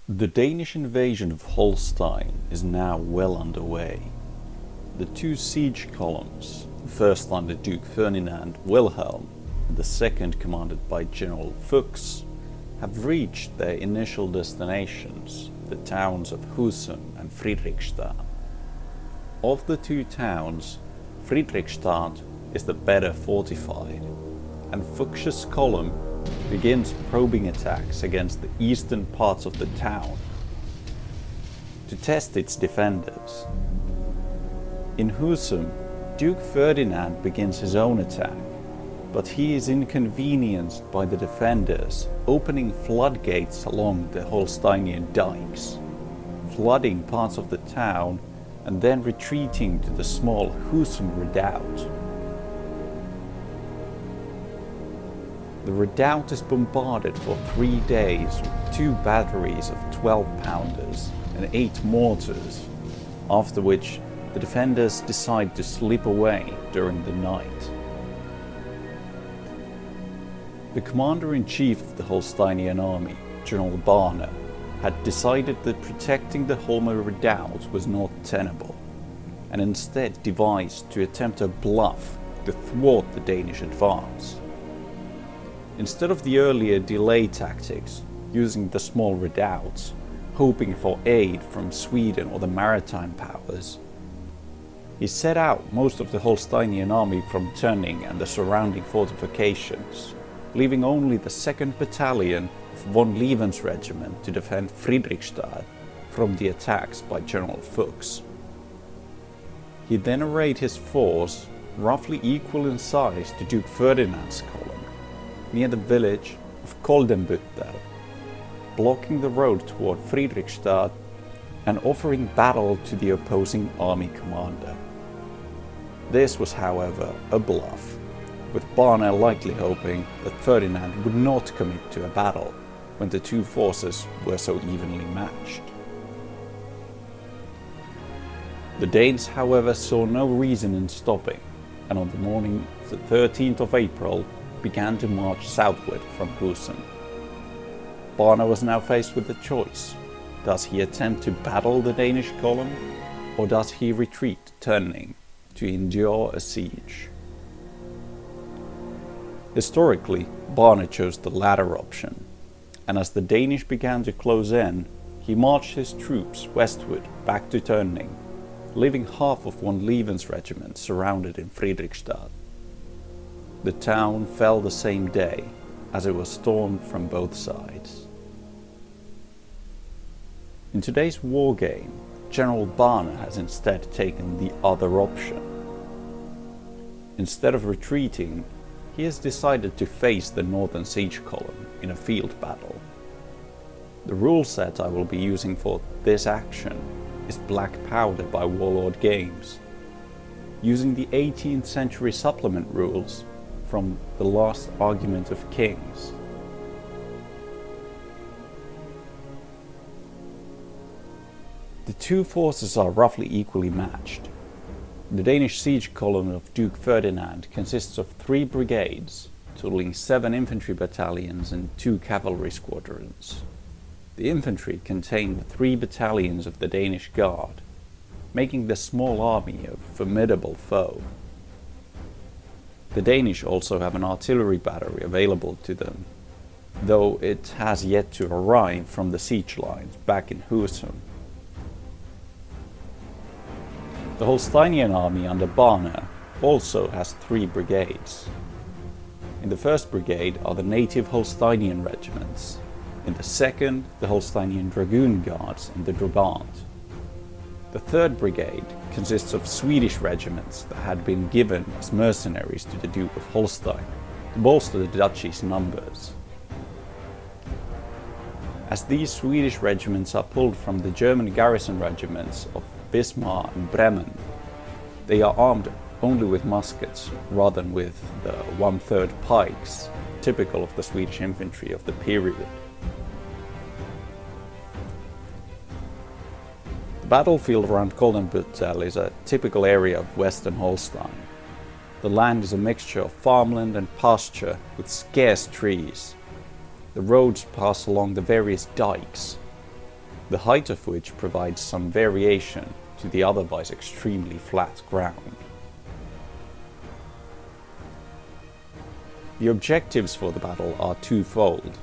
The Danish invasion of Holstein is now well underway. The two siege columns, the first under Duke Ferdinand Wilhelm and the second commanded by General Fuchs, have reached their initial destinations, the towns of Husum and Friedrichstadt. Of the two towns, Friedrichstadt is the better fortified, and Fuchs's column begins probing attacks against the eastern parts of the town to test its defenders. In Husum, Duke Ferdinand begins his own attack, but he is inconvenienced by the defenders opening floodgates along the Holsteinian dikes, flooding parts of the town and then retreating to the small Husum redoubt. The redoubt is bombarded for 3 days with 2 batteries of 12-pounders and 8 mortars, after which the defenders decide to slip away during the night. The commander-in-chief of the Holsteinian army, General Barner, had decided that protecting the Holmer redoubt was not tenable, and instead devised to attempt a bluff to thwart the Danish advance. Instead of the earlier delay tactics, using the small redoubts, hoping for aid from Sweden or the maritime powers, he set out most of the Holsteinian army from Tönning and the surrounding fortifications, leaving only the 2nd Battalion of von Lieven's regiment to defend Friedrichstadt from the attacks by General Fuchs. He then arrayed his force, roughly equal in size to Duke Ferdinand's column, near the village of Koldenbüttel, blocking the road toward Friedrichstadt and offering battle to the opposing army commander. This was, however, a bluff, with Barner likely hoping that Ferdinand would not commit to a battle when the two forces were so evenly matched. The Danes, however, saw no reason in stopping, and on the morning of the 13th of April began to march southward from Husum. Barner was now faced with a choice. Does he attempt to battle the Danish column, or does he retreat to Tönning to endure a siege? Historically, Barner chose the latter option, and as the Danish began to close in, he marched his troops westward back to Tönning, leaving half of von Lieven's regiment surrounded in Friedrichstadt. The town fell the same day, as it was stormed from both sides. In today's wargame, General Barner has instead taken the other option. Instead of retreating, he has decided to face the northern siege column in a field battle. The rule set I will be using for this action is Black Powder by Warlord Games, using the 18th century supplement rules from The Last Argument of Kings. The two forces are roughly equally matched. The Danish siege column of Duke Ferdinand consists of 3 brigades, totaling 7 infantry battalions and 2 cavalry squadrons. The infantry contain the 3 battalions of the Danish Guard, making the small army a formidable foe. The Danish also have an artillery battery available to them, though it has yet to arrive from the siege lines back in Husum. The Holsteinian army under Barner also has 3 brigades. In the 1st brigade are the native Holsteinian regiments, in the 2nd the Holsteinian Dragoon Guards and the Drabant. The 3rd brigade consists of Swedish regiments that had been given as mercenaries to the Duke of Holstein to bolster the duchy's numbers. As these Swedish regiments are pulled from the German garrison regiments of Wismar and Bremen, they are armed only with muskets rather than with the 1/3 pikes, typical of the Swedish infantry of the period. The battlefield around Koldenbüttel is a typical area of western Holstein. The land is a mixture of farmland and pasture with scarce trees. The roads pass along the various dikes. the height of which provides some variation to the otherwise extremely flat ground. The objectives for the battle are twofold.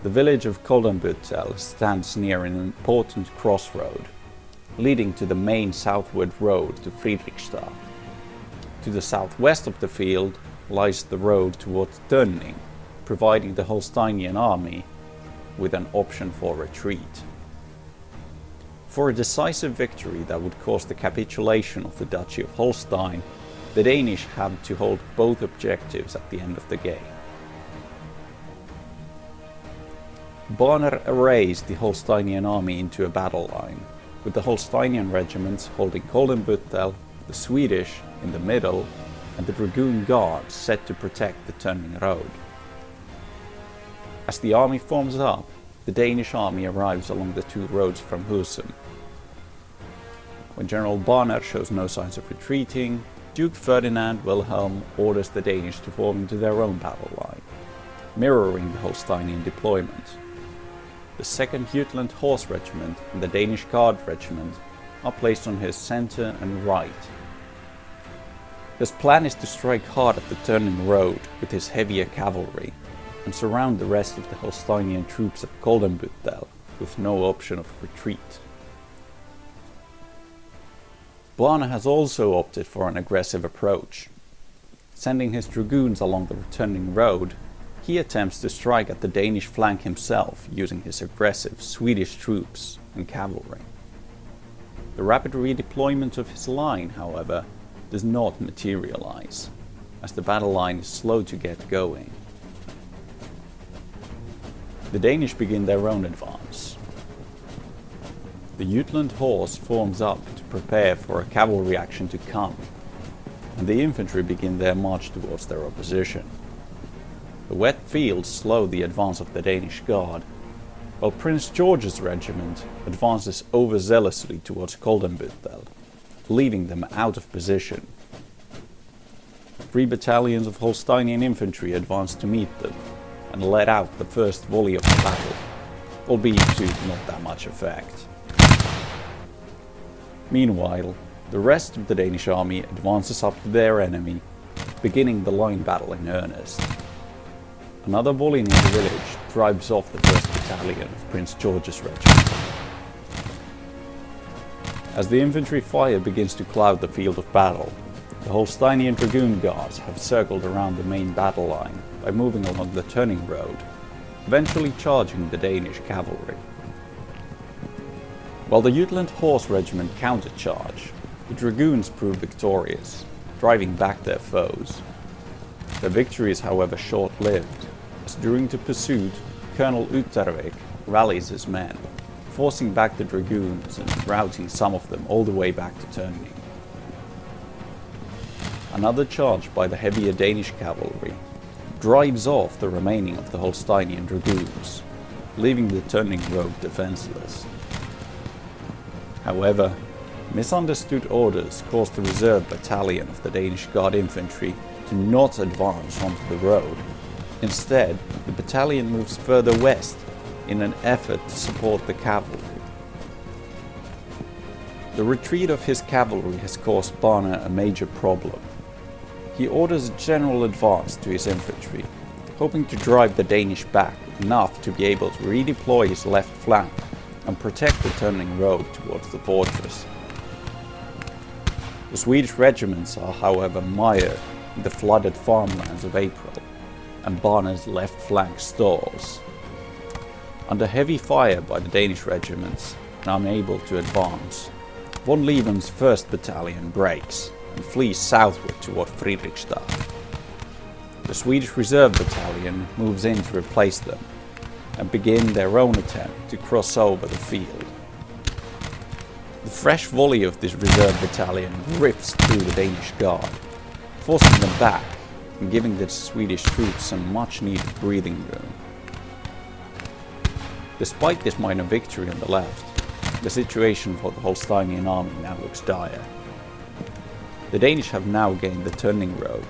The village of Koldenbüttel stands near an important crossroad, leading to the main southward road to Friedrichstadt. To the southwest of the field lies the road towards Tönning, providing the Holsteinian army with an option for retreat. For a decisive victory that would cause the capitulation of the Duchy of Holstein, the Danish had to hold both objectives at the end of the game. Bonner erased the Holsteinian army into a battle line, with the Holsteinian regiments holding Koldenbüttel, the Swedish in the middle, and the Dragoon Guards set to protect the Tönning road. As the army forms up, the Danish army arrives along the two roads from Husum. When General Bonner shows no signs of retreating, Duke Ferdinand Wilhelm orders the Danish to form into their own battle line, mirroring the Holsteinian deployment. The 2nd Jutland Horse Regiment and the Danish Guard Regiment are placed on his center and right. His plan is to strike hard at the Tönning road with his heavier cavalry and surround the rest of the Holsteinian troops at Koldenbüttel with no option of retreat. Bonner has also opted for an aggressive approach. Sending his dragoons along the returning road, he attempts to strike at the Danish flank himself using his aggressive Swedish troops and cavalry. The rapid redeployment of his line, however, does not materialize, as the battle line is slow to get going. The Danish begin their own advance. The Jutland horse forms up to prepare for a cavalry action to come, and the infantry begin their march towards their opposition. The wet fields slow the advance of the Danish Guard, while Prince George's regiment advances overzealously towards Koldenbüttel, leaving them out of position. 3 battalions of Holsteinian infantry advance to meet them and let out the first volley of the battle, albeit to not that much effect. Meanwhile, the rest of the Danish army advances up to their enemy, beginning the line battle in earnest. Another volley near the village drives off the 1st battalion of Prince George's regiment. As the infantry fire begins to cloud the field of battle, the Holsteinian Dragoon Guards have circled around the main battle line by moving along the Tönning road, eventually charging the Danish cavalry. While the Jutland Horse Regiment countercharge, the Dragoons prove victorious, driving back their foes. Their victory is however short-lived, as during the pursuit, Colonel Uttervik rallies his men, forcing back the Dragoons and routing some of them all the way back to Tönning. Another charge by the heavier Danish cavalry drives off the remaining of the Holsteinian Dragoons, leaving the Tönning road defenseless. However, misunderstood orders caused the reserve battalion of the Danish Guard Infantry to not advance onto the road. Instead, the battalion moves further west in an effort to support the cavalry. The retreat of his cavalry has caused Bonner a major problem. He orders a general advance to his infantry, hoping to drive the Danish back enough to be able to redeploy his left flank and protect the Tönning road towards the fortress. The Swedish regiments are however mired in the flooded farmlands of April, and Bonner's left flank stalls. Under heavy fire by the Danish regiments and unable to advance, von Lieben's 1st Battalion breaks and flees southward toward Friedrichstadt. The Swedish Reserve Battalion moves in to replace them and begin their own attempt to cross over the field. The fresh volley of this reserve battalion rips through the Danish Guard, forcing them back and giving the Swedish troops some much-needed breathing room. Despite this minor victory on the left, the situation for the Holsteinian army now looks dire. The Danish have now gained the Tönning road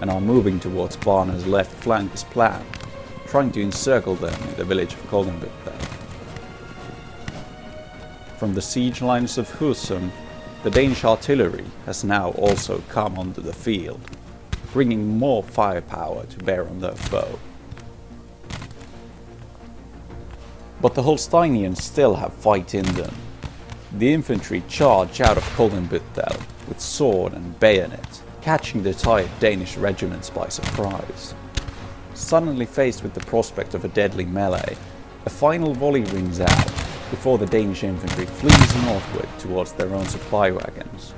and are moving towards Bonner's left flank as planned, trying to encircle them in the village of Koldenbüttel. From the siege lines of Husum, the Danish artillery has now also come onto the field, bringing more firepower to bear on their foe. But the Holsteinians still have fight in them. The infantry charge out of Koldenbüttel with sword and bayonet, catching the tired Danish regiments by surprise. Suddenly faced with the prospect of a deadly melee, a final volley rings out before the Danish infantry flees northward towards their own supply wagons.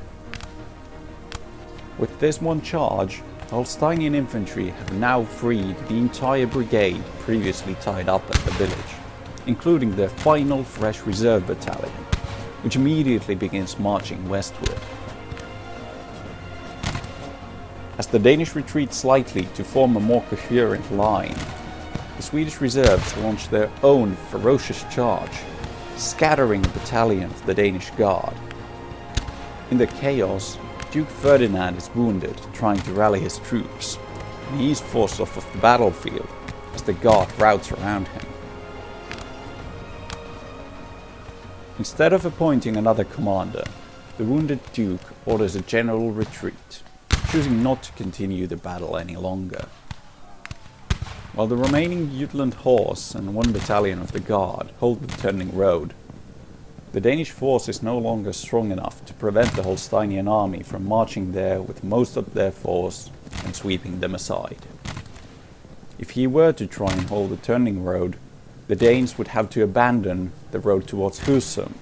With this one charge, the Holsteinian infantry have now freed the entire brigade previously tied up at the village, including their final fresh reserve battalion, which immediately begins marching westward. As the Danish retreat slightly to form a more coherent line, the Swedish reserves launch their own ferocious charge, scattering a battalion of the Danish guard. In the chaos, Duke Ferdinand is wounded trying to rally his troops, and he is forced off of the battlefield as the guard routs around him. Instead of appointing another commander, the wounded Duke orders a general retreat, choosing not to continue the battle any longer. While the remaining Jutland horse and one battalion of the guard hold the Tönning road, the Danish force is no longer strong enough to prevent the Holsteinian army from marching there with most of their force and sweeping them aside. If he were to try and hold the Tönning road, the Danes would have to abandon the road towards Husum,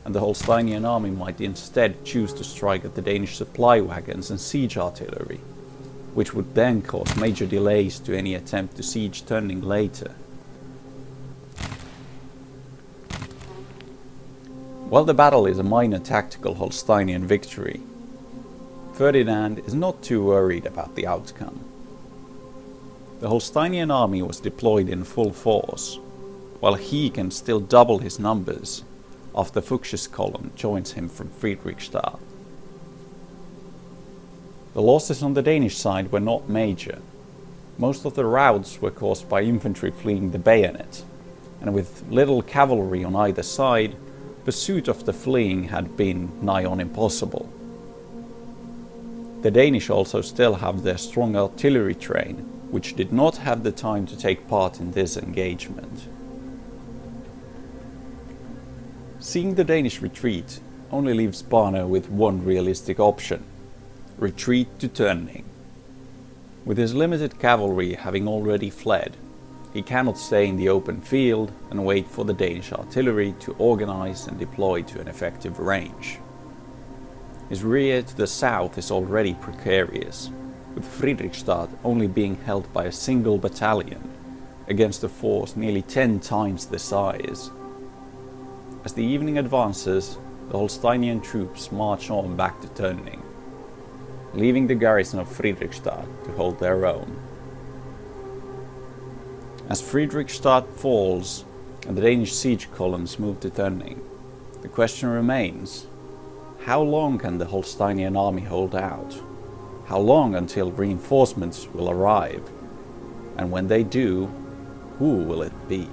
and the Holsteinian army might instead choose to strike at the Danish supply wagons and siege artillery, which would then cause major delays to any attempt to siege Tönning later. While the battle is a minor tactical Holsteinian victory, Ferdinand is not too worried about the outcome. The Holsteinian army was deployed in full force, while he can still double his numbers after Fuchs's column joins him from Friedrichstadt. The losses on the Danish side were not major. Most of the routs were caused by infantry fleeing the bayonet, and with little cavalry on either side, pursuit of the fleeing had been nigh on impossible. The Danish also still have their strong artillery train, which did not have the time to take part in this engagement. Seeing the Danish retreat only leaves Barne with one realistic option: retreat to Tönning. With his limited cavalry having already fled, he cannot stay in the open field and wait for the Danish artillery to organize and deploy to an effective range. His rear to the south is already precarious, with Friedrichstadt only being held by a single battalion against a force nearly 10 times the size. As the evening advances, the Holsteinian troops march on back to Tönning, leaving the garrison of Friedrichstadt to hold their own. As Friedrichstadt falls and the Danish siege columns move to Tönning, the question remains: how long can the Holsteinian army hold out? How long until reinforcements will arrive? And when they do, who will it be?